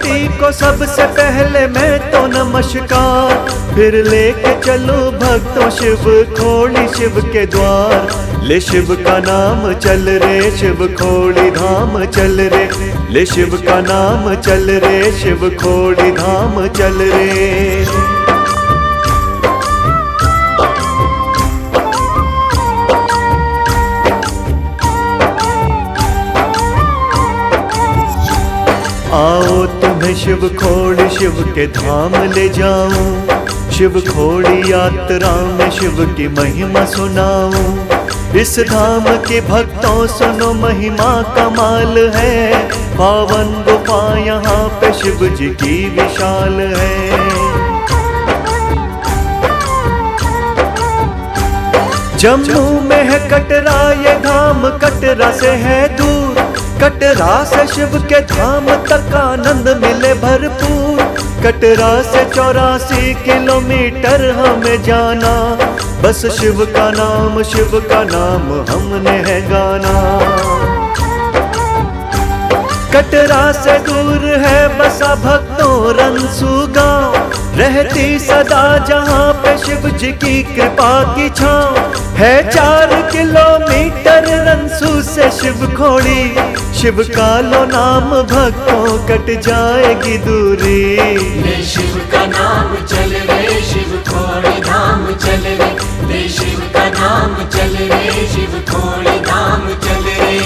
पति को सबसे पहले मैं तो नमस्कार, फिर लेके चलो भक्तों शिव खोड़ी शिव के द्वार। ले शिव का नाम चल रे शिव खोड़ी धाम चल रे, ले शिव का नाम चल रे शिव खोड़ी धाम चल रे। आओ तुम्हें शिव खोड़ी शिव के धाम ले जाऊं, शिव खोड़ी यात्रा में शिव की महिमा सुनाऊं। इस धाम के भक्तों सुनो महिमा कमाल है, पावन गुफा यहाँ पे शिव जी की विशाल है। जम्मू में है कटरा ये धाम, कटरा से है दूर, कटरा से शिव के धाम तक आनंद मिले भरपूर। कटरा से 84 किलोमीटर हमें जाना, बस शिव का नाम हमने है गाना। कटरा से दूर है बसा भक्तों रंसू गाँव, रहती सदा जहाँ पे शिव जी की कृपा की छाँव है। 4 किलोमीटर रंसू से शिव खोड़ी, शिव का लो नाम भक्तों कट जाएगी दूरी। ले शिव का नाम चल रे शिव खोड़ी धाम चल रे, ले शिव का नाम चल रे शिव खोड़ी धाम चल रे।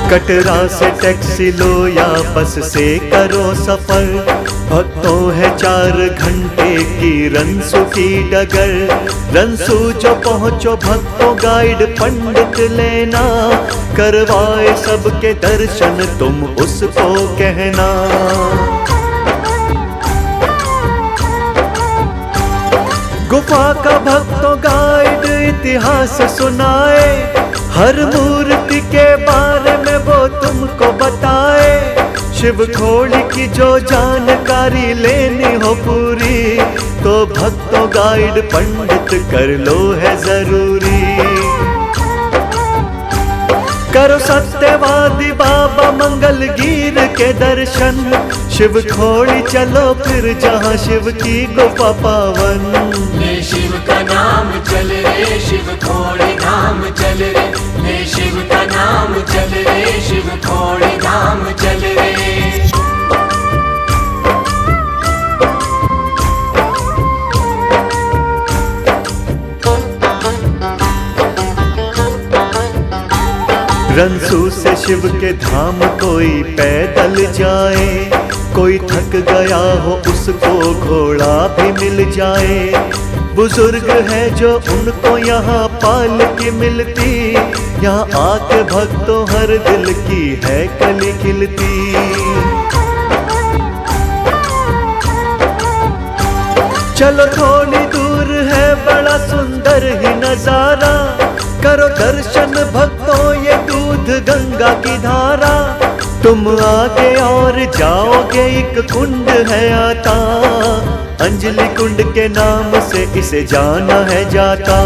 कटरा से टैक्सी लो या बस से करो सफर, भक्तों है 4 घंटे की रंसू की डगर। रंसू जो पहुँचो भक्तों गाइड पंडित लेना, करवाए सबके दर्शन तुम उसको कहना। गुफा का भक्तों गाइड इतिहास सुनाए, हर मूर्ति के बारे में वो तुमको बताए। शिव खोड़ी की जो जानकारी लेनी हो पूरी, तो भक्तों गाइड पंडित कर लो है जरूरी। करो सत्यवादी बाबा मंगलगीर के दर्शन, शिव खोड़ी चलो फिर जहाँ शिव की गुफा पावन। ले शिव का नाम चल रे शिव खोड़ी धाम चल रे, ले शिव का नाम चल रे शिव खोड़ी धाम चल रे। रंसू से शिव के धाम कोई पैदल जाए, कोई थक गया हो उसको घोड़ा भी मिल जाए। बुजुर्ग है जो उनको यहाँ पालकी मिलती, यहाँ आके भक्तों हर दिल की है कली खिलती। चलो थोड़ी दूर है बड़ा सुंदर ही नजारा, करो दर्शन भक्तों ये दूध गंगा की धारा। तुम आगे और जाओगे एक कुंड है आता, अंजलि कुंड के नाम से इसे जाना है जाता।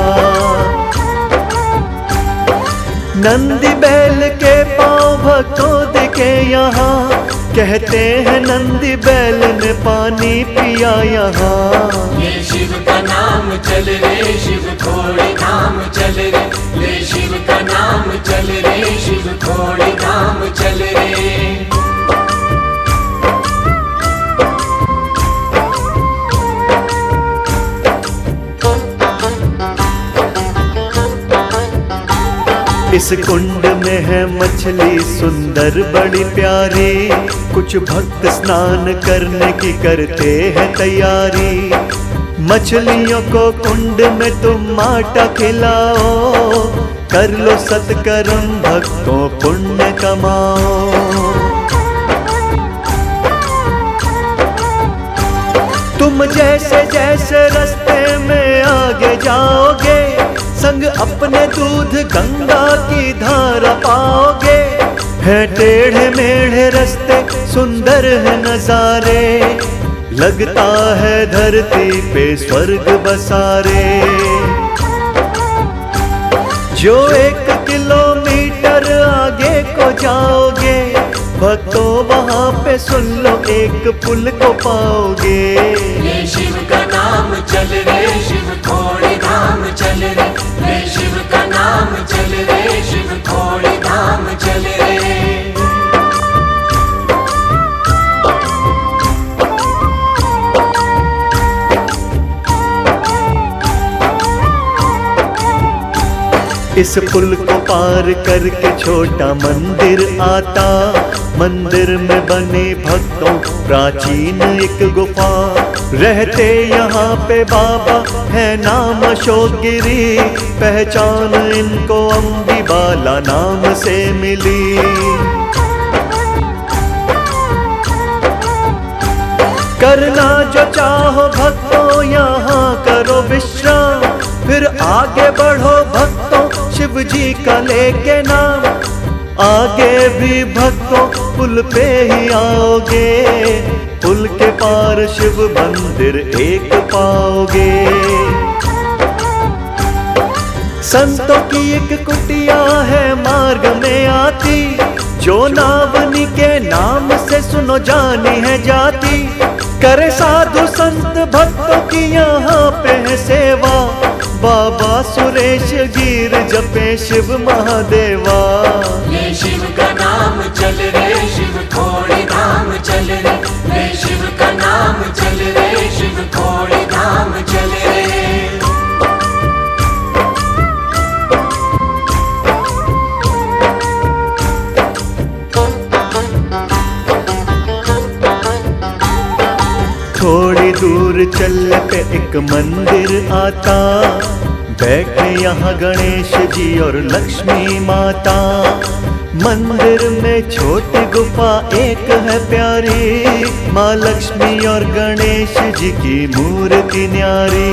नंदी बैल के पांव भक्तों दिखे यहाँ, कहते हैं नंदी बैल ने पानी पिया यहाँ। ले शिव का नाम चल रे शिव खोड़ी धाम चल रे, ले शिव का नाम चल रे शिव खोड़ी धाम चल रे। इस कुंड में है मछली सुंदर बड़ी प्यारी, कुछ भक्त स्नान करने की करते हैं तैयारी। मछलियों को कुंड में तुम आटा खिलाओ, कर लो सत्कर्म भक्तों पुण्य कमाओ। तुम जैसे जैसे रास्ते में आगे जाओगे, संग अपने दूध गंगा की धारा पाओगे। है टेढ़े मेढ़े रास्ते सुंदर है नजारे, लगता है धरती पे स्वर्ग बसारे। जो 1 किलोमीटर आगे को जाओगे भक्तों वहाँ पे सुन लो एक पुल को पाओगे। ये शिव का नाम चल रे शिव खोड़ी धाम चल रे, ये शिव का नाम चल रे शिव खोड़ी धाम चल रे। इस पुल को पार करके छोटा मंदिर आता। मंदिर में बने भक्तों प्राचीन एक गुफा। रहते यहाँ पे बाबा है नाम अशोकगिरी। पहचान इनको अम्बीबाला नाम से मिली। करना जो चाहो भक्तों यहाँ करो विश्राम। फिर आगे बढ़ो भक्तों शिव जी का लेके नाम। आगे भी भक्तों पुल पे ही आओगे। पुल के पार शिव मंदिर एक पाओगे। संतों की एक कुटिया है मार्ग में आती। जो नावनी के नाम से सुनो जानी है जाती। करे साधु संत भक्तों की यहाँ पे है सेवा। बाबा सुरेश गिर जपे शिव महादेवा। ये शिव का नाम चल रे शिव खोड़ी धाम चल रे, ये शिव का नाम चल रे शिव खोड़ी धाम चल रे। थोड़ी दूर चल पे एक मंदिर आता। बैठे यहाँ गणेश जी और लक्ष्मी माता। मंदिर में छोटी गुफा एक है प्यारी। माँ लक्ष्मी और गणेश जी की मूर्ति न्यारी।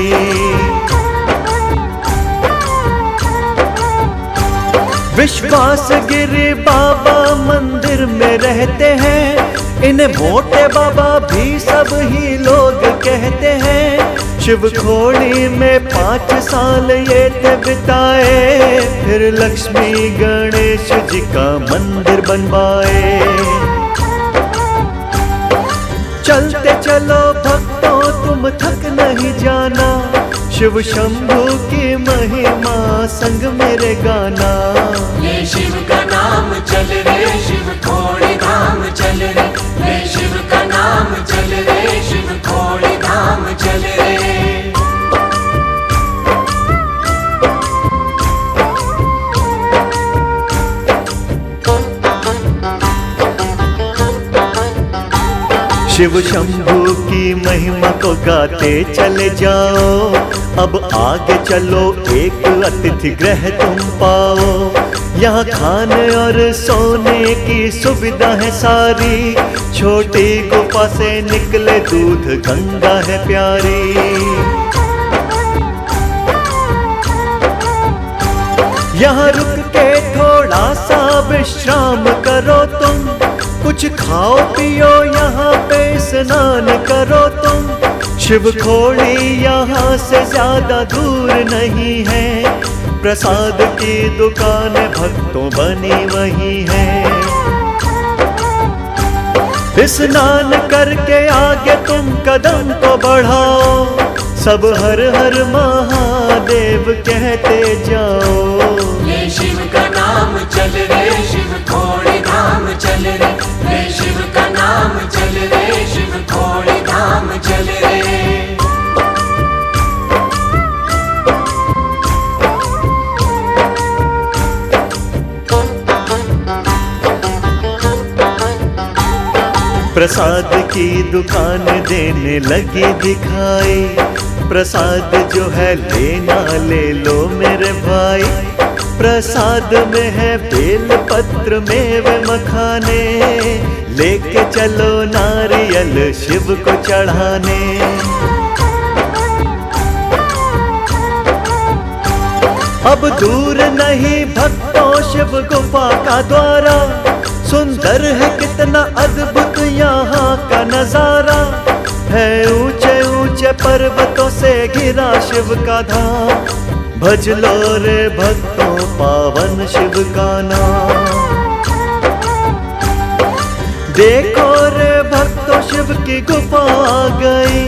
विश्वास गिरी बाबा मंदिर में रहते हैं। इन्हें मोटे बाबा भी सब ही लोग कहते हैं। शिव खोड़ी में 5 साल ये थे बिताए। फिर लक्ष्मी गणेश जी का मंदिर बनवाए। चलते चलो भक्तों तुम थक नहीं जाना। शिव शंभू की महिमा संग मेरे गाना। ये शिव का नाम चल रे शिव खोड़ी धाम चल रे, ये शिव का नाम चल रे शिव खोड़ी धाम चल रे। शिव शंभू की महिमा को गाते चले जाओ। अब आगे चलो एक अतिथि गृह तुम पाओ। यहाँ खाने और सोने की सुविधा है सारी। छोटी गुफा से निकले दूध गंगा है प्यारी। यहाँ रुक के थोड़ा सा विश्राम करो तुम। कुछ खाओ पियो यहाँ पे स्नान करो तुम। शिव खोड़ी यहाँ से ज्यादा दूर नहीं है। प्रसाद की दुकान भक्तों बनी वही है। स्नान करके आगे तुम कदम को बढ़ाओ। सब हर हर महादेव कहते जाओ। ये शिव का नाम चल रे शिव खोड़ी धाम चल रे, ये शिव का नाम चल रे शिव खोड़ी धाम चल रे। प्रसाद की दुकान देने लगी दिखाई। प्रसाद जो है लेना ले लो मेरे भाई। प्रसाद में है बेल पत्र मेवे मखाने। लेके चलो नारियल शिव को चढ़ाने। अब दूर नहीं भक्तों शिव गुफा का द्वारा। सुंदर है कितना अद्भुत यहाँ का नजारा। है ऊंचे ऊंचे पर्वतों से घिरा शिव का धाम। भज लो रे भक्तों पावन शिव का नाम। देखो रे भक्तों शिव की गुफा आ गई।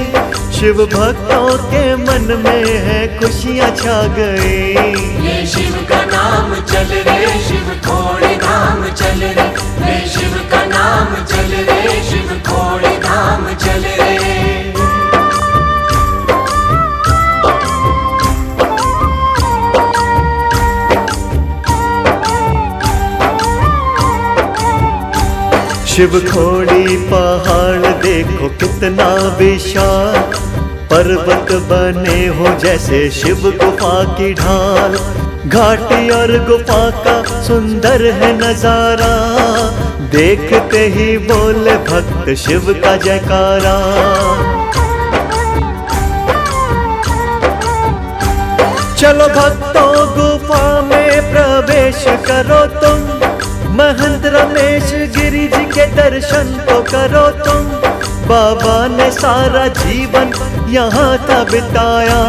शिव भक्तों के मन में है खुशियाँ छा गई। ये शिव का नाम चल रे शिव खोड़ी धाम चल रे। ये शिव का नाम चल रे शिव खोड़ी धाम चल रे। शिव खोड़ी पहाड़ देखो कितना विशाल। पर्वत बने हो जैसे शिव गुफा की ढाल। घाटी और गुफा का सुंदर है नजारा। देखते ही बोले भक्त शिव का जयकारा। चलो भक्तों गुफा में प्रवेश करो तुम। महंत रमेश गिरी जी के दर्शन तो करो तुम। बाबा ने सारा जीवन यहाँ था बिताया।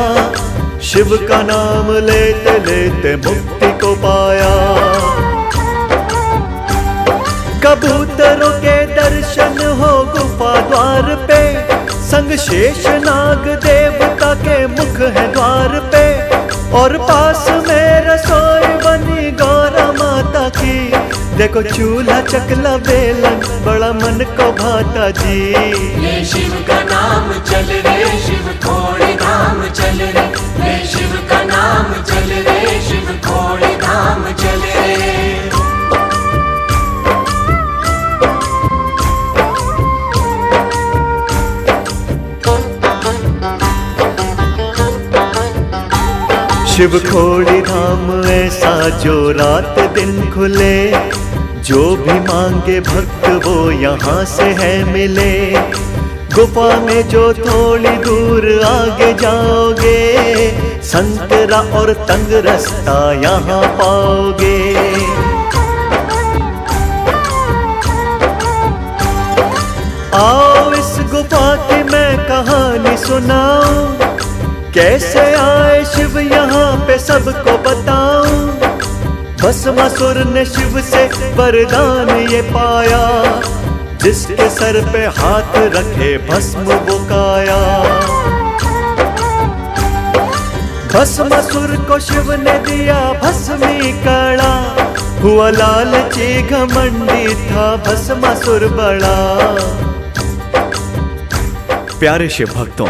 शिव का नाम लेते लेते मुक्ति को पाया। कबूतरों के दर्शन हो गुफा द्वार पे। संग शेष नाग देवता के मुख है द्वार पे। और पास में रसोई बनी गौरा माता की। देखो चूल्हा चकला बेलन बड़ा मन को भाता जी। ये शिव का नाम चल रे शिव खोड़ी धाम चल रे। ये शिव का नाम चल रे शिव खोड़ी धाम चल रे। शिव खोड़ी धाम ऐसा जो रात दिन खुले। जो भी मांगे भक्त वो यहाँ से है मिले। गुफा में जो थोड़ी दूर आगे जाओगे। संतरा और तंग रास्ता यहाँ पाओगे। आओ इस गुफा की मैं कहानी सुनाऊं। कैसे आए शिव यहाँ पे सबको बताऊं। भस्मासुर ने शिव से वरदान ये पाया। जिसके सर पे हाथ रखे भस्म वो काया। भस्मासुर को शिव ने दिया भस्मी कड़ा। हुआ लालची घमंडी था भस्मासुर बड़ा। प्यारे शिव भक्तों,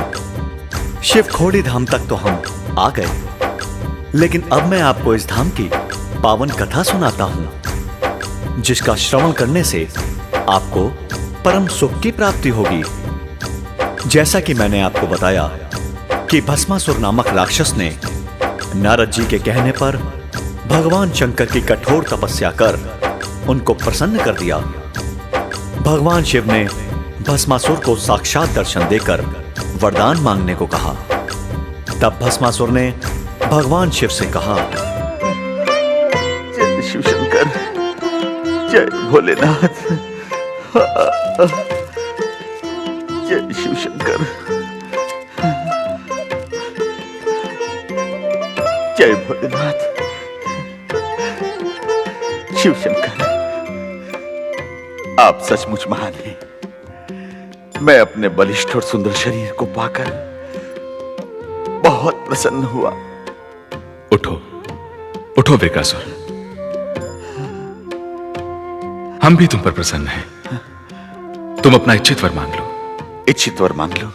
शिव खोड़ी धाम तक तो हम आ गए। लेकिन अब मैं आपको इस धाम की पावन कथा सुनाता हूं। जिसका श्रवण करने से आपको परम सुख की प्राप्ति होगी। जैसा कि मैंने आपको बताया कि भस्मासुर नामक राक्षस ने नारद जी के कहने पर भगवान शंकर की कठोर तपस्या कर उनको प्रसन्न कर दिया। भगवान शिव ने भस्मासुर को साक्षात दर्शन देकर वरदान मांगने को कहा। तब भस्मासुर ने भगवान शिव से कहा, जय शिव शंकर, जय भोलेनाथ, जय शिव शंकर, जय भोलेनाथ। शिव शंकर, आप सचमुच महान हैं। मैं अपने बलिष्ठ और सुंदर शरीर को पाकर बहुत प्रसन्न हुआ। उठो उठो वृकासुर, हम भी तुम पर प्रसन्न हैं। तुम अपना इच्छित वर मांग लो। इच्छित वर मांग लो।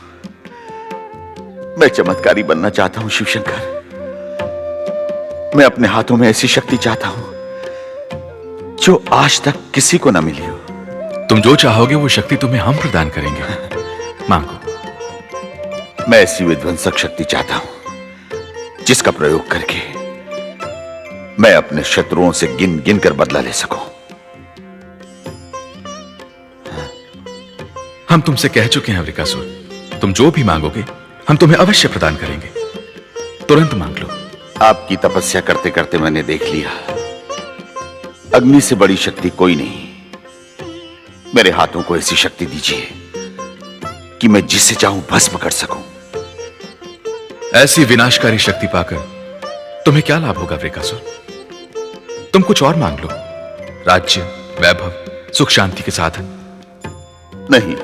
मैं चमत्कारी बनना चाहता हूं शिव शंकर। मैं अपने हाथों में ऐसी शक्ति चाहता हूं जो आज तक किसी को ना मिली हो। तुम जो चाहोगे वो शक्ति तुम्हें हम प्रदान करेंगे। मांगो। मैं ऐसी विध्वंसक शक्ति चाहता हूं जिसका प्रयोग करके मैं अपने शत्रुओं से गिन गिन कर बदला ले सकूं। हम तुमसे कह चुके हैं वृकासुर, तुम जो भी मांगोगे हम तुम्हें अवश्य प्रदान करेंगे। तुरंत मांग लो। आपकी तपस्या करते करते मैंने देख लिया, अग्नि से बड़ी शक्ति कोई नहीं। मेरे हाथों को ऐसी शक्ति दीजिए कि मैं जिसे चाहूं भस्म कर सकूं। ऐसी विनाशकारी शक्ति पाकर तुम्हें क्या लाभ होगा वृकासुर? तुम कुछ और मांग लो, राज्य, वैभव, सुख शांति के साधन। नहीं,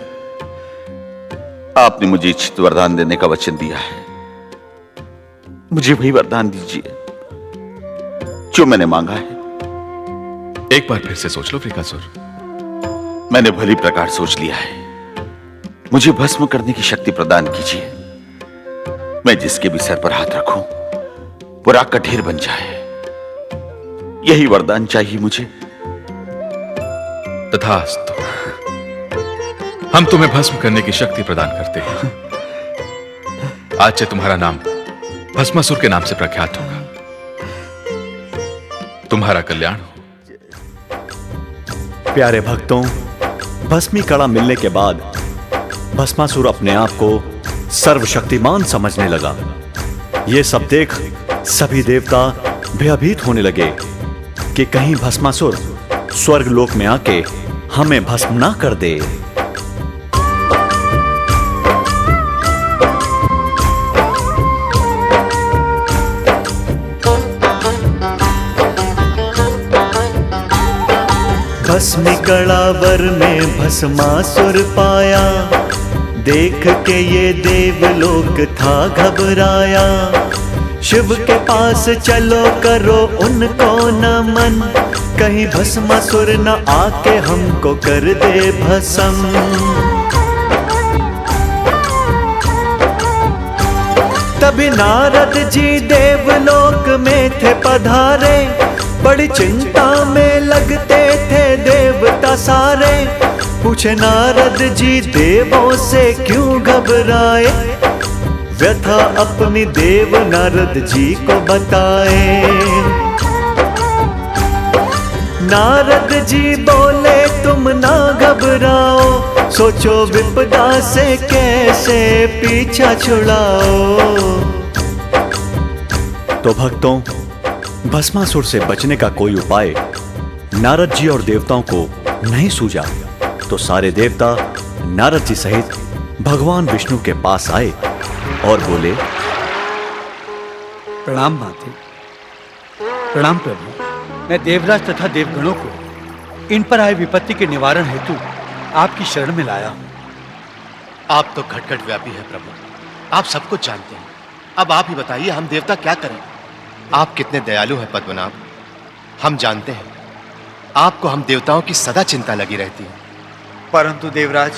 आपने मुझे इच्छित वरदान देने का वचन दिया है। मुझे वही वरदान दीजिए जो मैंने मांगा है। एक बार फिर से सोच लो वृकासुर। मैंने भली प्रकार सोच लिया है। मुझे भस्म करने की शक्ति प्रदान कीजिए। मैं जिसके भी सर पर हाथ रखूं वो राख का ढेर बन जाए। यही वरदान चाहिए मुझे। तथास्तु। हम तुम्हें भस्म करने की शक्ति प्रदान करते हैं। आज से तुम्हारा नाम भस्मासुर के नाम से प्रख्यात होगा। तुम्हारा कल्याण हो। प्यारे भक्तों, भस्मी कड़ा मिलने के बाद भस्मासुर अपने आप को सर्वशक्तिमान समझने लगा। यह सब देख सभी देवता भयभीत होने लगे कि कहीं भस्मासुर स्वर्ग लोक में आके हमें भस्म ना कर दे। भस्मी कड़ावर में भस्मासुर पाया, देख के ये देवलोक था घबराया। शिव के पास चलो करो उनको नमन, कहीं भस्मासुर न आके हमको कर दे भस्म। तभी नारद जी देवलोक में थे पधारे, बड़ी चिंता में लगते थे देवता सारे। पूछे नारद जी देवों से क्यों घबराए, व्यथा अपनी देव नारद जी को बताए। नारद जी बोले तुम ना घबराओ, सोचो विपदा से कैसे पीछा छुड़ाओ। तो भक्तों, भस्मासुर से बचने का कोई उपाय नारद जी और देवताओं को नहीं सूझा, तो सारे देवता नारद जी सहित भगवान विष्णु के पास आए और बोले, प्रणाम माते, प्रणाम प्रभु। मैं देवराज तथा देवगणों को इन पर आए विपत्ति के निवारण हेतु आपकी शरण में लाया हूं। आप तो घट व्यापी है प्रभु, आप सब कुछ जानते हैं। अब आप ही बताइए, हम देवता क्या करें? आप कितने दयालु हैं पद्मनाभ, हम जानते हैं। आपको हम देवताओं की सदा चिंता लगी रहती है। परंतु देवराज,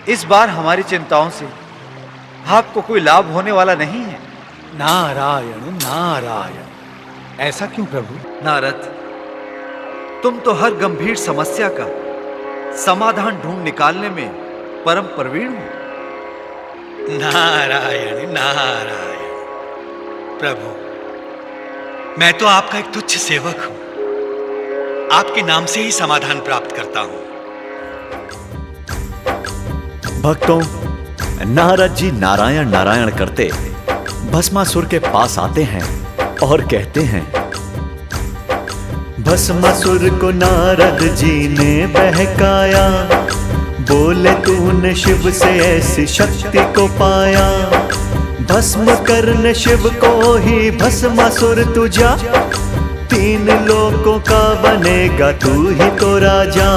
इस बार हमारी चिंताओं से आपको कोई लाभ होने वाला नहीं है। नारायण नारायण। ऐसा क्यों प्रभु? नारद, तुम तो हर गंभीर समस्या का समाधान ढूंढ निकालने में परम प्रवीण हो। नारायण नारायण। प्रभु, मैं तो आपका एक तुच्छ सेवक हूं, आपके नाम से ही समाधान प्राप्त करता हूं। भक्तों, नारद जी नारायण नारायण करते भस्मासुर के पास आते हैं और कहते हैं, भस्मासुर को नारद जी ने बहकाया, बोले तूने शिव से ऐसी शक्ति को पाया। भस्म करने शिव को ही भस्मासुर तुझा, 3 लोकों का बनेगा तू ही तो राजा।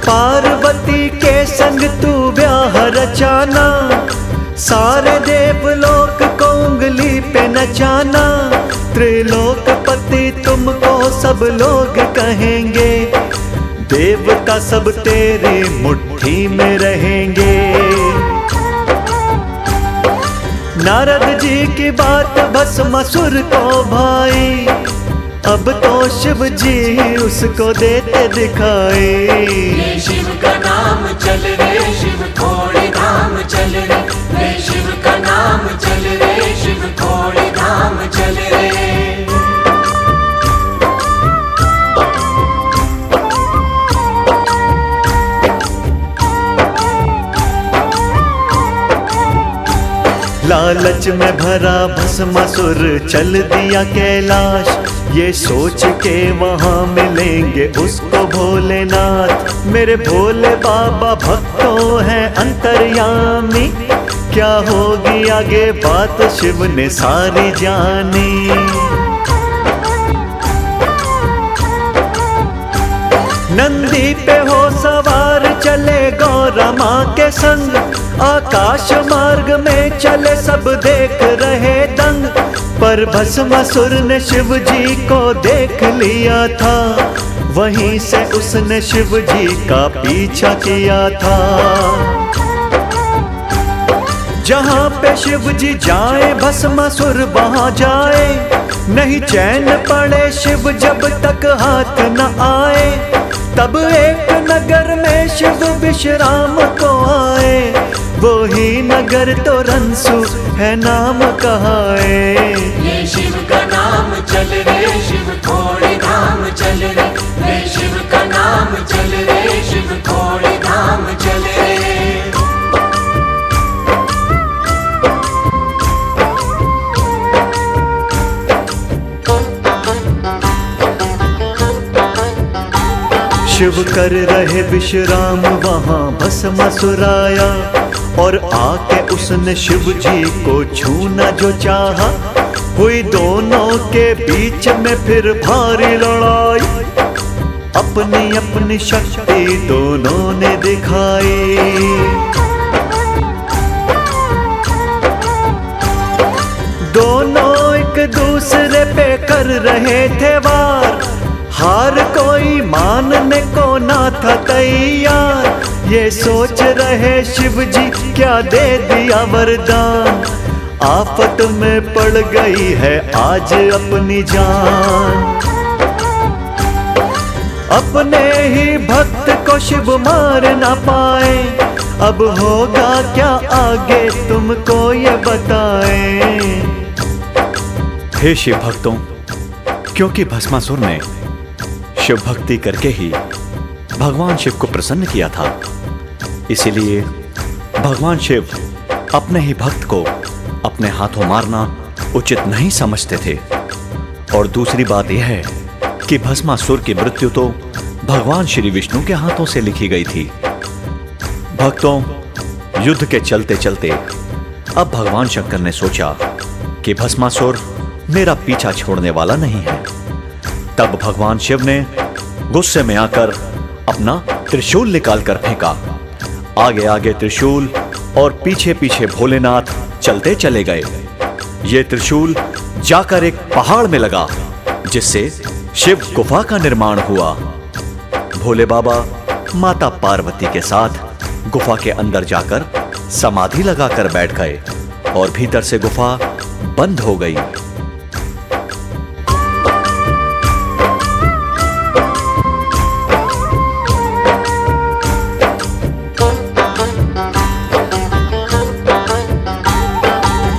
पार्वती के संग तू ब्याह रचाना, सारे देवलोक को उंगली पे नचाना। त्रिलोकपति तुमको सब लोग कहेंगे, देवता सब तेरी मुट्ठी में रहेंगे। नारद जी की बात भस्मासुर को भाई, अब तो शिव जी उसको देते दिखाई। रे शिव का नाम चल रे, शिव खोड़ी धाम चल रे। रे शिव का नाम चल रे, शिव खोड़ी धाम चल रे। लालच में भरा भस्मासुर चल दिया कैलाश, ये सोच के वहाँ मिलेंगे उसको भोलेनाथ। मेरे भोले बाबा भक्तों हैं अंतर्यामी, क्या होगी आगे बात शिव ने सारी जानी। नंदी पे हो सवार चले गौरा माँ के संग, आकाश मार्ग में चले सब देख रहे दंग। पर भस्मासुर ने शिव जी को देख लिया था, वहीं से उसने शिव जी का पीछा किया था। जहाँ पे शिव जी जाए भस्मासुर वहाँ जाए, नहीं चैन पड़े शिव जब तक हाथ न आए। तब एक नगर में शिव विश्राम को आए, वो ही नगर तो रंसू है नाम कहाए। ये शिव का नाम चल रे शिव खोड़ी धाम चल रे, ये शिव का नाम चल रे शिव खोड़ी धाम चल रे। शिव कर रहे विश्राम वहाँ भस्मासुर आया, और आके उसने शिव जी को छूना जो चाहा। हुई दोनों के बीच में फिर भारी लड़ाई, अपनी अपनी शक्ति दोनों ने दिखाई। दोनों एक दूसरे पे कर रहे थे वार, हार कोई मानने को ना था तैयार। ये सोच रहे शिव जी क्या दे दिया वरदान, आफत में पड़ गई है आज अपनी जान। अपने ही भक्त को शिव मार ना पाए, अब होगा क्या आगे तुमको ये बताएं। हे शिव भक्तों, क्योंकि भस्मासुर ने शिव भक्ति करके ही भगवान शिव को प्रसन्न किया था, इसीलिए भगवान शिव अपने ही भक्त को अपने हाथों मारना उचित नहीं समझते थे। और दूसरी बात यह है कि भस्मासुर की मृत्यु तो भगवान श्री विष्णु के हाथों से लिखी गई थी। भक्तों, युद्ध के चलते चलते अब भगवान शंकर ने सोचा कि भस्मासुर मेरा पीछा छोड़ने वाला नहीं है। तब भगवान शिव ने गुस्से में आकर अपना त्रिशूल निकालकर फेंका। आगे आगे त्रिशूल और पीछे पीछे भोलेनाथ चलते चले गए। ये त्रिशूल जाकर एक पहाड़ में लगा, जिससे शिव गुफा का निर्माण हुआ। भोले बाबा माता पार्वती के साथ गुफा के अंदर जाकर समाधि लगाकर बैठ गए और भीतर से गुफा बंद हो गई।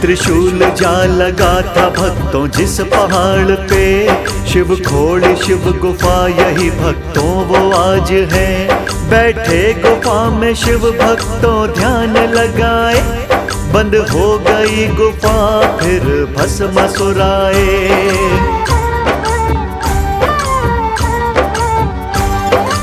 त्रिशूल जा लगा था भक्तों जिस पहाड़ पे, शिव खोड़ शिव गुफा यही भक्तों वो आज है। बैठे गुफा में शिव भक्तों ध्यान लगाए, बंद हो गई गुफा फिर भस्मासुर आए।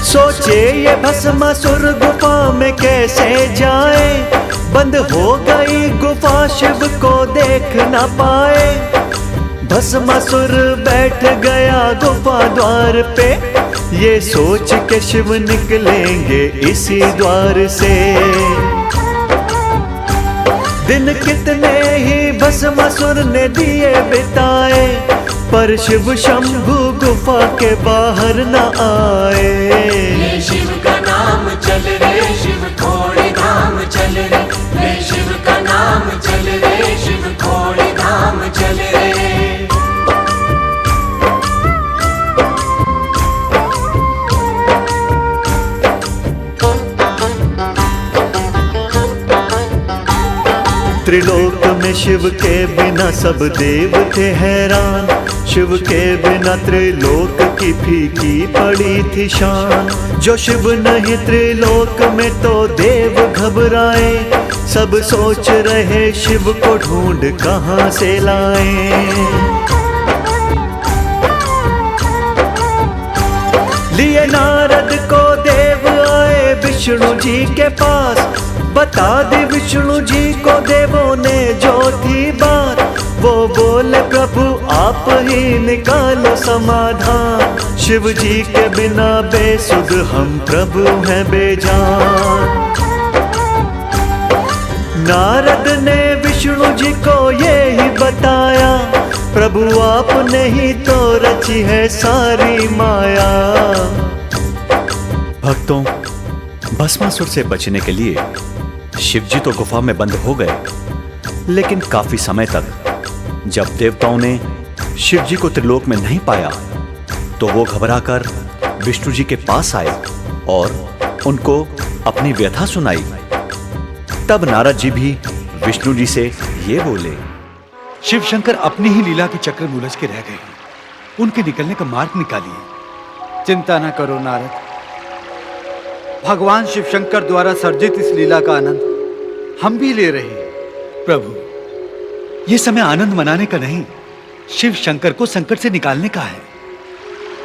सोचे ये भस्मासुर गुफा में कैसे जाए, बंद हो गई गुफा शिव को देख न पाए। भस्मासुर बैठ गया गुफा द्वार पे, ये सोच के शिव निकलेंगे इसी द्वार से। दिन कितने ही भस्मासुर ने दिए बिताए, पर शिव शंभु गुफा के बाहर न आए। ये शिव का नाम चल रे शिव खोड़ी धाम चल रे, ये शिव का नाम चल रे शिव खोड़ी धाम चल रे। त्रिलोक में शिव के बिना सब देव थे हैरान, शिव के बिना त्रिलोक की फीकी पड़ी थी शान। जो शिव नहीं त्रिलोक में तो देव घबराए, सब सोच रहे शिव को ढूंढ कहाँ से लाएं। लिए नारद को देव आए विष्णु जी के पास, बता दी विष्णु जी को देवों ने जो थी बात। वो बोले प्रभु आप ही निकालो समाधान, शिव जी के बिना बेसुध हम प्रभु हैं बेजान। नारद ने विष्णु जी को ये ही बताया, प्रभु आपने ही तो रची है सारी माया। भक्तों, भस्मासुर से बचने के लिए शिवजी तो गुफा में बंद हो गए, लेकिन काफी समय तक जब देवताओं ने शिवजी को त्रिलोक में नहीं पाया तो वो घबराकर विष्णु जी के पास आए और उनको अपनी व्यथा सुनाई। तब नारद जी भी विष्णु जी से ये बोले, शिव शंकर अपनी ही लीला के चक्र में उलझ के रह गए, उनके निकलने का मार्ग निकालिए। चिंता न करो नारद, भगवान शिव शंकर द्वारा सर्जित इस लीला का आनंद हम भी ले रहे हैं। प्रभु, यह समय आनंद मनाने का नहीं, शिव शंकर को संकट से निकालने का है।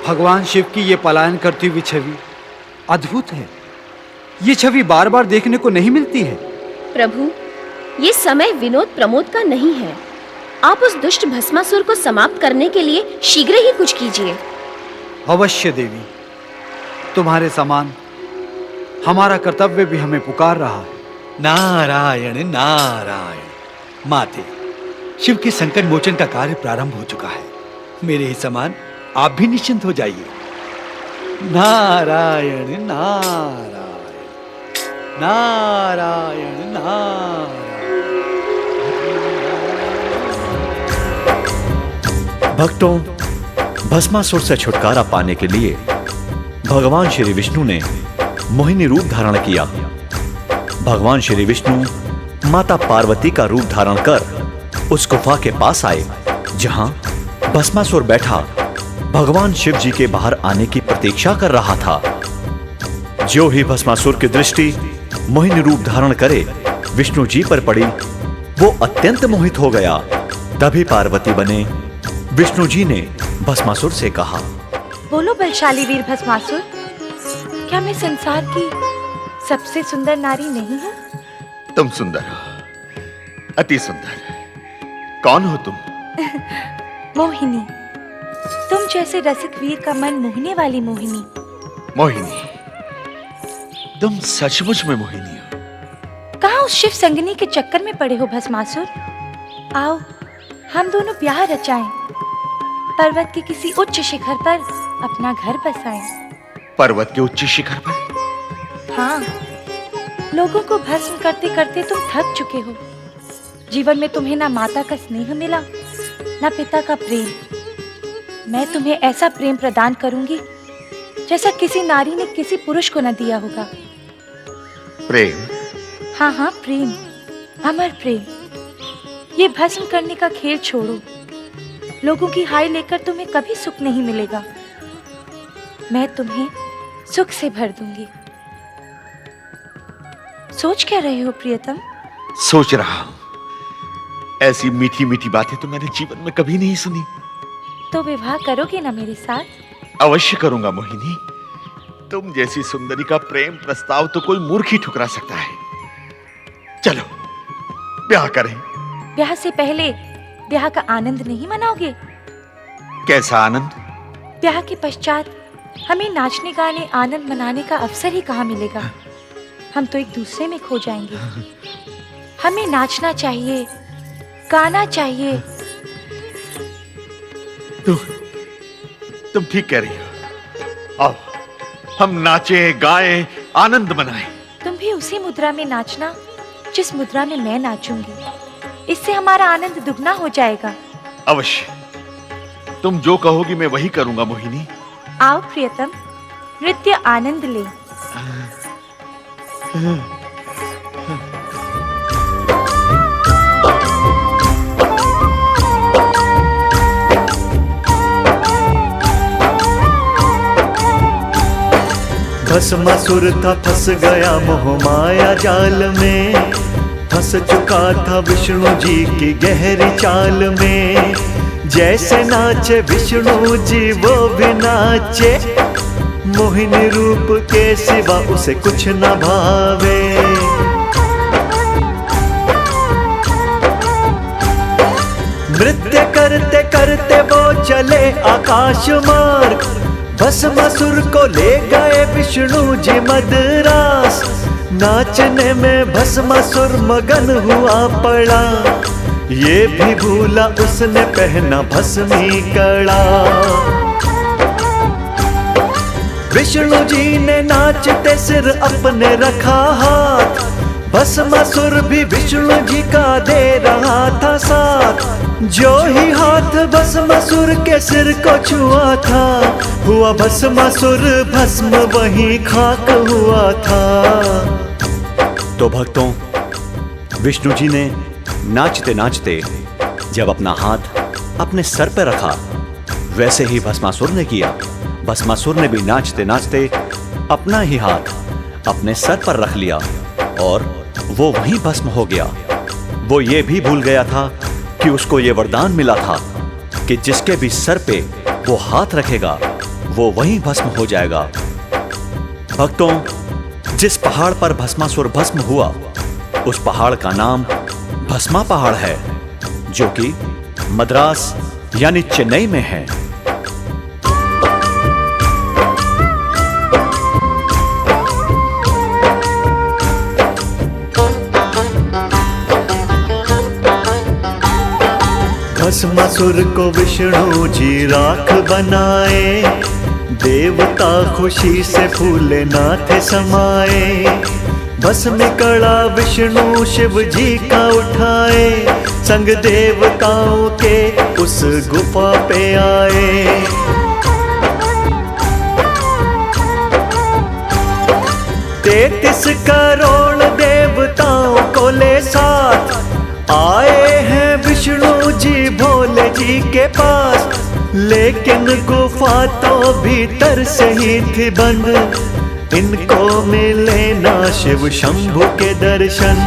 भगवान शिव की ये पलायन करती हुई छवि अद्भुत है। ये छवि बार बार देखने को नहीं मिलती है। प्रभु, ये समय विनोद प्रमोद का नहीं है। आप उस दुष्ट भस्मासुर को समाप्त करने के लिए शीघ्र ही कुछ कीजिए। अवश्य देवी, तुम्हारे समान हमारा कर्तव्य भी हमें पुकार रहा है। नारायण नारायण। माते, शिव के संकट मोचन का कार्य प्रारंभ हो चुका है। मेरे ही समान आप भी निश्चिंत हो जाइए। नारायण नारायण नारायण नारायण। भक्तों, भस्मासुर से छुटकारा पाने के लिए भगवान श्री विष्णु ने मोहिनी रूप धारण किया। भगवान श्री विष्णु माता पार्वती का रूप धारण कर उस गुफा के पास आए जहां भस्मासुर बैठा भगवान शिव जी के बाहर आने की प्रतीक्षा कर रहा था। जो ही भस्मासुर की दृष्टि मोहिनी रूप धारण करे विष्णु जी पर पड़ी, वो अत्यंत मोहित हो गया। तभी पार्वती बने विष्णु जी ने भस्मासुर से कहा, बोलो बलशाली वीर भस्मासुर, क्या मैं संसार की सबसे सुंदर नारी नहीं हूँ? तुम सुंदर हो, अति सुंदर। कौन हो तुम? मोहिनी, तुम जैसे रसिक वीर का मन मोहने वाली मोहिनी। मोहिनी, तुम सचमुच में मोहिनी हो। कहाँ उस शिव संगनी के चक्कर में पड़े हो भस्मासुर? आओ हम दोनों ब्याह रचाएं, पर्वत के किसी उच्च शिखर पर अपना घर बसाएं। पर्वत के उच्च शिखर पर? हाँ, लोगों को भस्म करते करते तुम थक चुके हो। जीवन में तुम्हें ना माता का स्नेह मिला, ना पिता का प्रेम। मैं तुम्हें ऐसा प्रेम प्रदान करूंगी जैसा किसी नारी ने किसी पुरुष को न दिया होगा। प्रेम? हाँ हाँ, प्रेम, अमर प्रेम। ये भस्म करने का खेल छोड़ो। लोगों की हाय लेकर तुम्हें कभी सुख नहीं मिलेगा। मैं तुम्हें सुख से भर दूंगी। सोच क्या रहे हो प्रियतम? सोच रहा हूं, ऐसी मीठी मीठी बातें तो मैंने जीवन में कभी नहीं सुनी। तो विवाह करोगे ना मेरे साथ? अवश्य करूंगा मोहिनी। तुम जैसी सुंदरी का प्रेम प्रस्ताव तो कोई मूर्ख ही ठुकरा सकता है। चलो ब्याह करें। ब्याह से पहले ब्याह का आनंद नहीं मनाओगे? कैसा आनंद? ब्याह के पश्चात हमें नाचने गाने आनंद मनाने का अवसर ही कहाँ मिलेगा। हम तो एक दूसरे में खो जाएंगे। हमें नाचना चाहिए, गाना चाहिए। तुम ठीक कह रही हो। आओ हम नाचें, गाएं, आनंद मनाएं। तुम भी उसी मुद्रा में नाचना जिस मुद्रा में मैं नाचूंगी। इससे हमारा आनंद दुगना हो जाएगा। अवश्य, तुम जो कहोगी मैं वही करूंगा मोहिनी। आओ प्रियतम, नृत्य आनंद ले। भस्मासुर था फंस गया मोह माया जाल में, फंस चुका था विष्णु जी की गहरी चाल में। जैसे नाचे विष्णु जी वो भी नाचे, मोहिनी रूप के सिवा उसे कुछ न भावे। नृत्य करते करते वो चले आकाश मार्ग, भस्मासुर को ले गए विष्णु जी मद्रास। नाचने में भस्मासुर मगन हुआ पड़ा, ये भी भूला उसने पहना भस्मी कड़ा। विष्णु जी ने नाचते सिर अपने रखा हाथ, भस्मासुर भी विष्णु जी का दे रहा था साथ। जो ही हाथ भस्मासुर के सिर को छुआ था, हुआ भस्मासुर भस्म वहीं खाक हुआ था। तो भक्तों, विष्णु जी ने नाचते नाचते जब अपना हाथ अपने सर पर रखा, वैसे ही भस्मासुर ने किया। भस्मासुर ने भी नाचते नाचते अपना ही हाथ अपने सर पर रख लिया और वो वहीं भस्म हो गया। वो ये भी भूल गया था कि उसको ये वरदान मिला था कि जिसके भी सर पे वो हाथ रखेगा वो वहीं भस्म हो जाएगा। भक्तों, जिस पहाड़ पर भस्मासुर भस्म हुआ उस पहाड़ का नाम भस्मा पहाड़ है, जो कि मद्रास यानी चेन्नई में है। भस्मासुर को विष्णु जी राख बनाए, देवता खुशी से फूले नाथ समाए। भस्म कड़ा विष्णु शिव जी का उठाए, संग देवताओं के उस गुफा पे आए। 33 करोड़ देवताओं को ले साथ आए हैं विष्णु जी भोले जी के पास। लेकिन गुफा तो भीतर से ही थी बंद, इनको मिले ना शिव शंभु के दर्शन।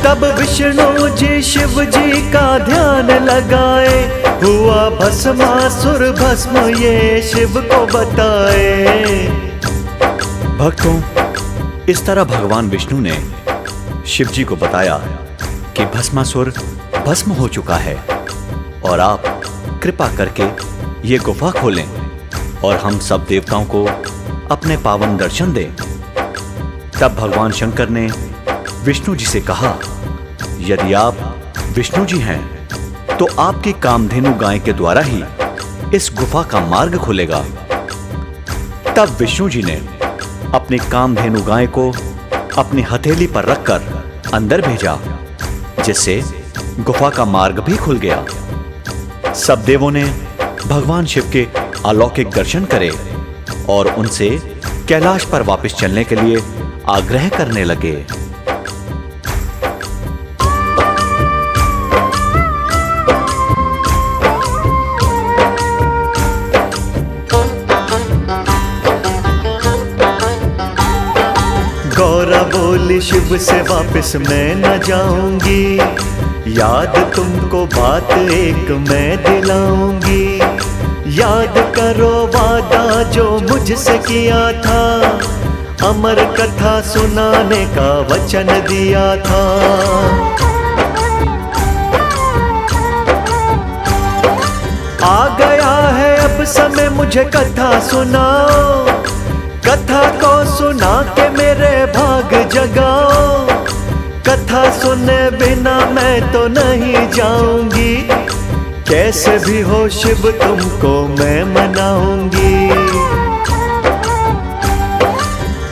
तब विष्णु जी शिव जी का ध्यान लगाए, हुआ भस्मासुर भस्म ये शिव को बताए। भक्तों, इस तरह भगवान विष्णु ने शिव जी को बताया कि भस्मासुर भस्म हो चुका है और आप कृपा करके ये गुफा खोलें और हम सब देवताओं को अपने पावन दर्शन दें। तब भगवान शंकर ने विष्णु जी से कहा, यदि आप विष्णु जी हैं तो आपकी कामधेनु गाय के द्वारा ही इस गुफा का मार्ग खुलेगा। तब विष्णु जी ने अपनी कामधेनु गाय को अपनी हथेली पर रखकर अंदर भेजा, जिससे गुफा का मार्ग भी खुल गया। सब देवों ने भगवान शिव के अलौकिक दर्शन करे और उनसे कैलाश पर वापस चलने के लिए आग्रह करने लगे। गौरा बोली, शिव से वापस मैं न जाऊंगी, याद तुमको बात एक मैं दिलाऊंगी। याद करो वादा जो मुझसे किया था, अमर कथा सुनाने का वचन दिया था। आ गया है अब समय, मुझे कथा सुनाओ। कथा को सुना के मेरे भाग जगाओ। कथा सुने बिना मैं तो नहीं जाऊंगी, कैसे भी हो शिव तुमको मैं मनाऊंगी।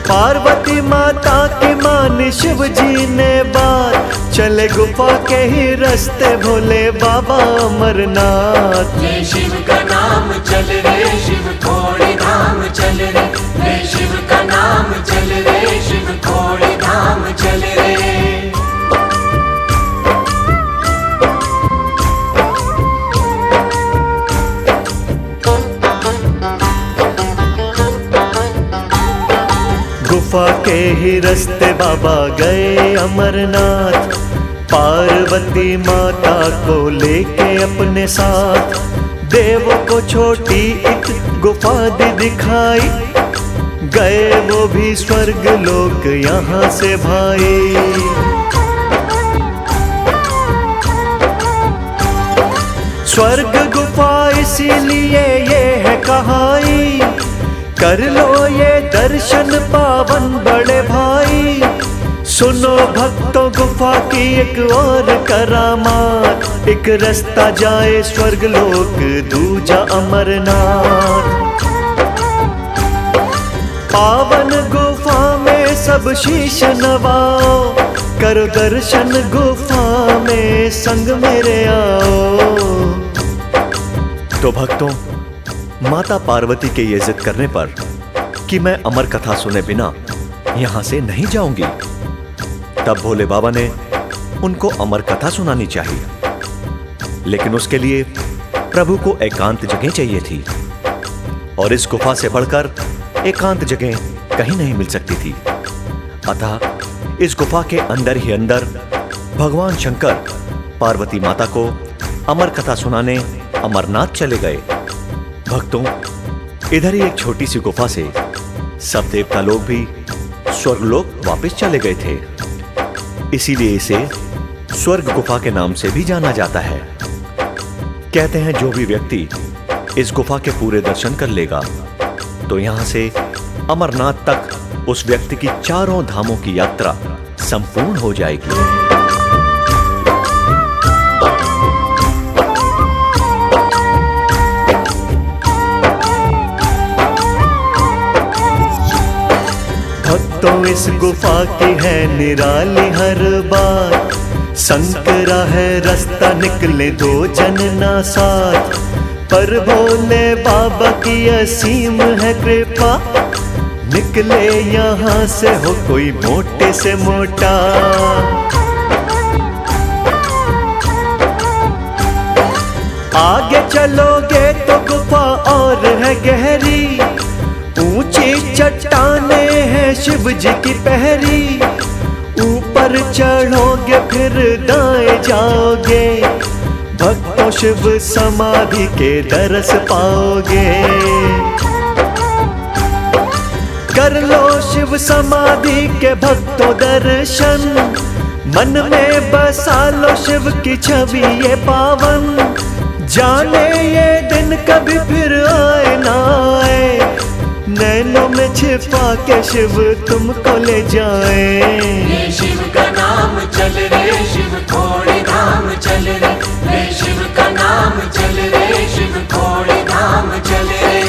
पार्वती माता की मान शिव जी ने बात, चले गुफा के ही रास्ते भोले बाबा अमरनाथ। ले शिव का नाम चल रे, शिव खोड़ी धाम चल रे। ले शिव का नाम चल रे, शिव खोड़ी धाम चल रे। गुफा के ही रास्ते बाबा गए अमरनाथ, पार्वती माता को लेके अपने साथ। देवों को छोटी एक गुफा दी दिखाई, गए वो भी स्वर्ग लोक यहाँ से भाई। स्वर्ग गुफा इसीलिए ये है कहाई, कर लो ये दर्शन पावन बड़े भाई। सुनो भक्तों गुफा की एक और करामात, एक रास्ता जाए स्वर्ग लोक दूजा अमरनाथ। पावन गुफा में सब शीश नवाओ, करो दर्शन गुफा में संग मेरे आओ। तो भक्तों, माता पार्वती के ये जिद करने पर कि मैं अमर कथा सुने बिना यहां से नहीं जाऊंगी, तब भोले बाबा ने उनको अमर कथा सुनानी चाहिए। लेकिन उसके लिए प्रभु को एकांत जगह चाहिए थी, और इस गुफा से बढ़कर एकांत जगह कहीं नहीं मिल सकती थी। अतः इस गुफा के अंदर ही अंदर भगवान शंकर पार्वती माता को अमर कथा सुनाने अमरनाथ चले गए। भक्तों, इधर ही एक छोटी सी गुफा से सब देवता लोग भी स्वर्गलोक वापस चले गए थे, इसीलिए इसे स्वर्ग गुफा के नाम से भी जाना जाता है। कहते हैं जो भी व्यक्ति इस गुफा के पूरे दर्शन कर लेगा तो यहां से अमरनाथ तक उस व्यक्ति की चारों धामों की यात्रा संपूर्ण हो जाएगी। भक्तों, इस गुफा की है निराली हर बात, संकरा है रास्ता निकले दो जन ना साथ। पर भोले बाबा की असीम है कृपा, निकले यहाँ से हो कोई मोटे से मोटा। आगे चलोगे तो गुफा और है गहरी, ऊंची चट्टाने हैं शिव जी की पहरी। ऊपर चढ़ोगे फिर दाएं जाओगे, भक्तों शिव समाधि के दरस पाओगे। कर लो शिव समाधि के भक्तों दर्शन, मन में बसा लो शिव की छवि ये पावन। जाने ये दिन कभी फिर आए ना आए, नैनों में छिपा के शिव तुमको ले जाए। ये शिव का नाम चल रे, शिव खोड़ी धाम चल रे। ये शिव का नाम चल रे, शिव खोड़ी धाम चल रे।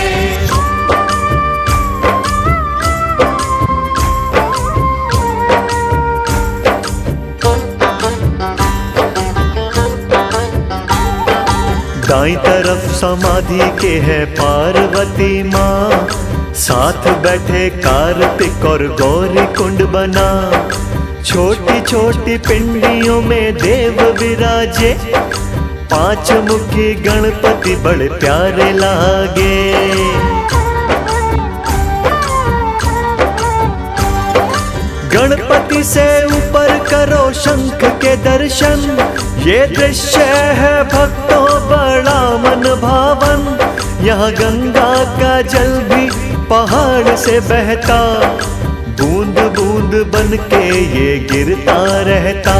दाईं तरफ समाधि के है पार्वती माँ, साथ बैठे कार्तिक और गौरी कुंड बना। छोटी छोटी पिंडियों में देव विराजे, पांच मुखी गणपति बड़े प्यारे लागे। गणपति से ऊपर करो शंख के दर्शन, ये दृश्य है भक्तों बड़ा मन भावन। यहाँ गंगा का जल भी पहाड़ से बहता, बूंद बूंद बन के ये गिरता रहता।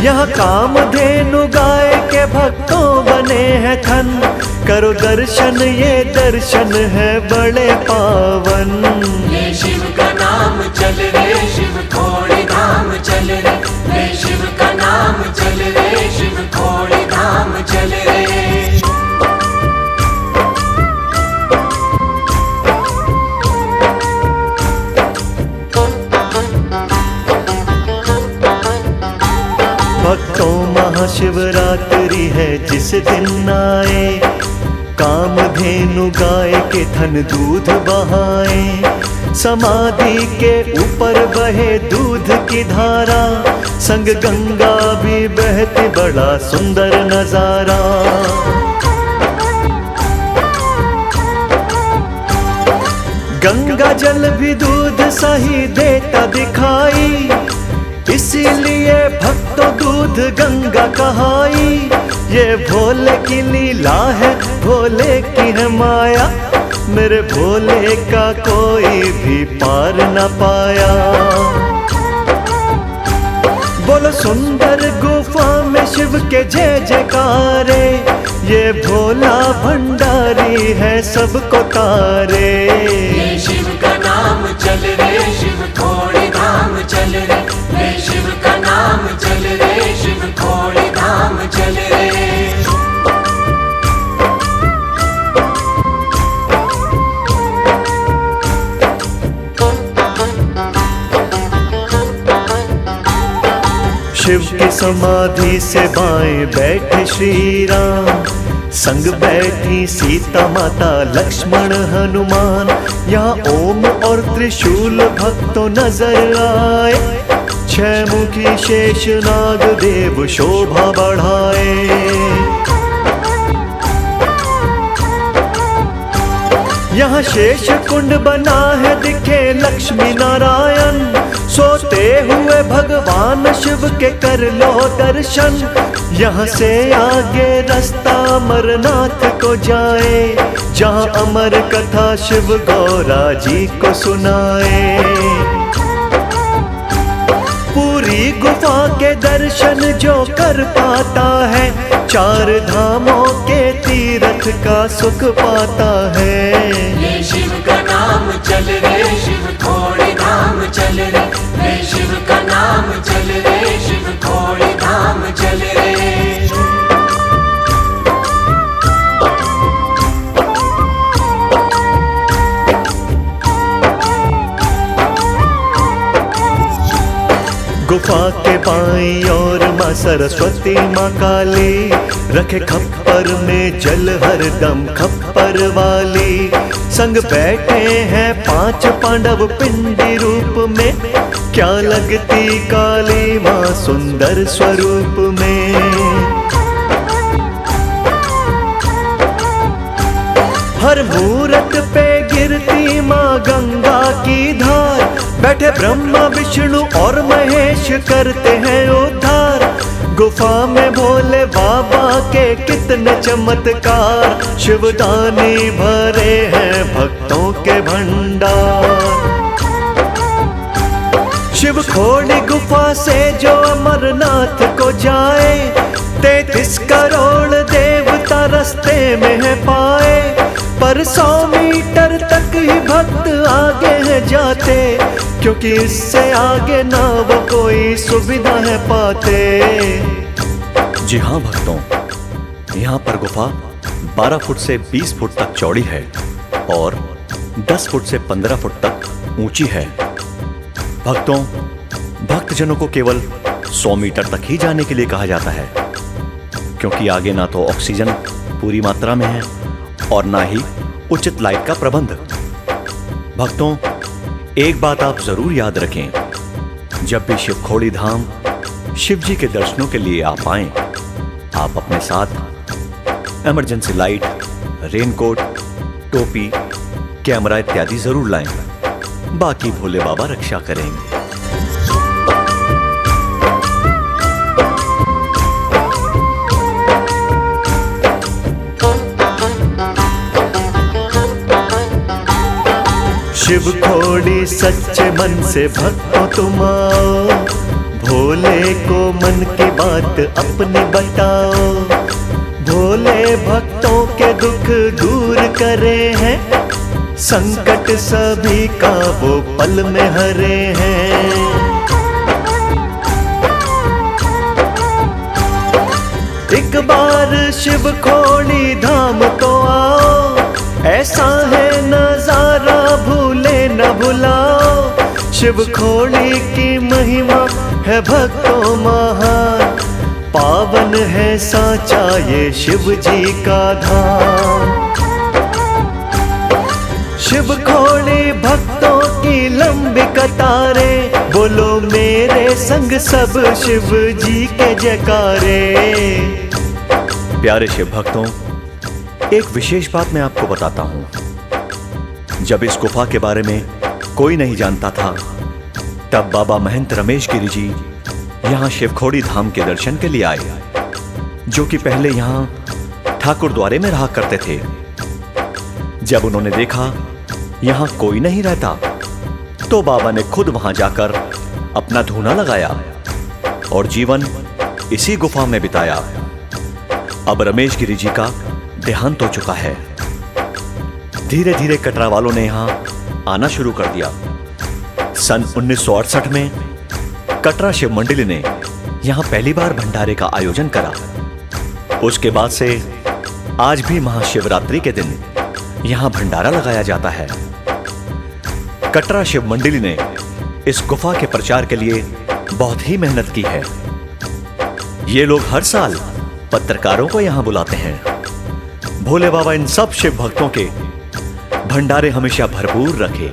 यहाँ कामधेनु गाय के भक्तों बने हैं थन, करो दर्शन ये दर्शन है बड़े पावन। ये शिव का नाम चल रे, शिव खोड़ी धाम चल रे। ये शिव का नाम चल रे, शिव खोड़ी धाम चल रे। भक्तों, महाशिवरात्रि है जिस दिन आए, कामधेनु गाय के थन दूध बहाए। समाधि के ऊपर बहे दूध की धारा, संग गंगा भी बहती बड़ा सुंदर नजारा। गंगा जल भी दूध सा ही देता दिखाई, इसीलिए भक्त तो दूध गंगा कहाई। ये भोले की लीला है, भोले की है माया, मेरे भोले का कोई भी पार न पाया। बोलो सुंदर गुफा में शिव के जय जयकारे, ये भोला भंडारी है सबको तारे। ये शिव का नाम चल रे, शिव खोड़ी धाम चल रे, ये शिव का नाम चल रे, शिव खोड़ी धाम चल रे। शिव की समाधि से बाएं बैठे श्री राम, संग बैठी सीता माता लक्ष्मण हनुमान। यहाँ ओम और त्रिशूल भक्तों नजर आए, छह मुखी शेष नाग देव शोभा बढ़ाए। यहाँ शेष कुंड बना है दिखे लक्ष्मी नारायण, सोते हुए भगवान शिव के कर लो दर्शन। यहाँ से आगे रास्ता अमरनाथ को जाए, जहाँ अमर कथा शिव गौरा जी को सुनाए। पूरी गुफा के दर्शन जो कर पाता है, चार धामों के तीर्थ का सुख पाता है। ये शिव का नाम चल रे, शिव खोड़ी धाम चल रे, ये शिव का नाम चल रे, शिव खोड़ी धाम चल रे। गुफा के बाईं ओर माँ सरस्वती माँ काली, रखे खप्पर में जल हरदम खप्पर वाली। संग बैठे हैं 5 पांडव पिंडी रूप में, क्या लगती काली माँ सुंदर स्वरूप में। हर मूरत पे गिरती माँ गंगा की धार, बैठे ब्रह्मा विष्णु और महेश करते हैं उद्धार। गुफा में भोले बाबा के कितने चमत्कार, शिवदानी भरे हैं भक्तों के भंडार। शिव खोड़ी गुफा से जो अमरनाथ को जाए, 33 करोड़ देवता रास्ते में है पाए। पर 100 मीटर तक ही भक्त आगे है जाते, क्योंकि इससे आगे ना वो कोई सुविधा है पाते। जी हाँ भक्तों, यहाँ पर गुफा 12 फुट से 20 फुट तक चौड़ी है और 10 फुट से 15 फुट तक ऊंची है। भक्तों, भक्तजनों को केवल 100 मीटर तक ही जाने के लिए कहा जाता है, क्योंकि आगे ना तो ऑक्सीजन पूरी मात्रा में है और ना ही उचित लाइट का प्रबंध। भक्तों, एक बात आप जरूर याद रखें, जब भी शिव खोड़ी धाम शिव जी के दर्शनों के लिए आप आएं, आप अपने साथ इमरजेंसी लाइट, रेनकोट, टोपी, कैमरा इत्यादि जरूर लाएं। बाकी भोले बाबा रक्षा करेंगे। शिव खोड़ी सच्चे मन से भक्तों तुम आओ, भोले को मन की बात अपनी बताओ। भोले भक्तों के दुख दूर करे हैं, संकट सभी का वो पल में हरे हैं। एक बार शिव खोड़ी धाम तो आओ, ऐसा है नजारा भूले न भुलाओ। शिव खोड़ी की महिमा है भक्तों महान, पावन है साचा ये शिव जी का धाम। शिव खोड़ी भक्तों की लंबी कतारें, बोलो मेरे संग सब शिव जी के जयकारे। प्यारे शिव भक्तों, एक विशेष बात मैं आपको बताता हूं। जब इस गुफा के बारे में कोई नहीं जानता था, तब बाबा महंत रमेश गिरी जी यहाँ शिवखोड़ी धाम के दर्शन के लिए आए, जो कि पहले यहाँ ठाकुर द्वारे में रहा करते थे। जब उन्होंने देखा यहाँ कोई नहीं रहता, तो बाबा ने खुद वहां जाकर अपना धूना लगाया और जीवन इसी गुफा में बिताया। अब रमेश गिरी जी का देहांत हो चुका है। धीरे धीरे कटरा वालों ने यहां आना शुरू कर दिया। सन 1968 में कटरा शिव मंडली ने यहां पहली बार भंडारे का आयोजन करा। उसके बाद से आज भी महाशिवरात्रि के दिन यहां भंडारा लगाया जाता है। कटरा शिव मंडली ने इस गुफा के प्रचार के लिए बहुत ही मेहनत की है। ये लोग हर साल पत्रकारों को यहां बुलाते हैं। भोले बाबा इन सब शिव भक्तों के भंडारे हमेशा भरपूर रखे।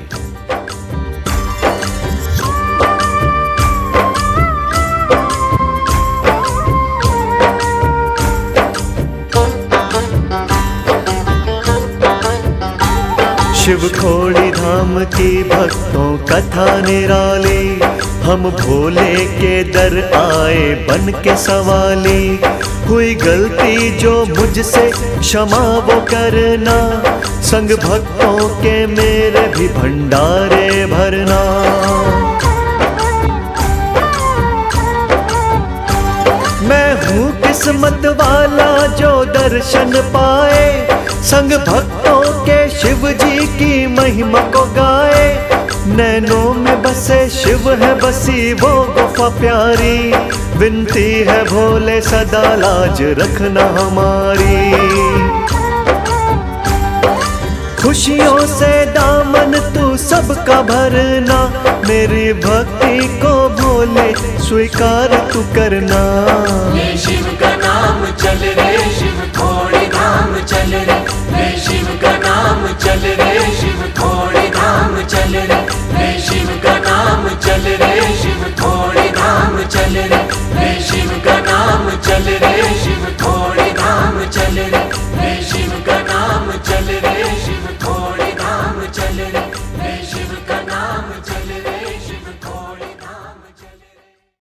शिवखोड़ी धाम की भक्तों कथा निराली, हम भोले के दर आए बन के सवाली। हुई गलती जो मुझसे क्षमा वो करना, संग भक्तों के मेरे भी भंडारे भरना। मैं हूँ किस्मत वाला जो दर्शन पाए, संग भक्तों के शिव जी की महिमा को गाए। नैनों में बसे शिव है बसी वो गुफा प्यारी, विनती है भोले सदा लाज रखना हमारी। खुशियों से दामन तू सबका भरना, मेरी भक्ति को भोले स्वीकार तू करना। ले शिव का नाम चल रे शिवखोड़ी धाम चल रे, ले शिव का नाम चल रे शिवखोड़ी धाम चल रे, ले शिव का नाम चल रे शिवखोड़ी धाम चल रे।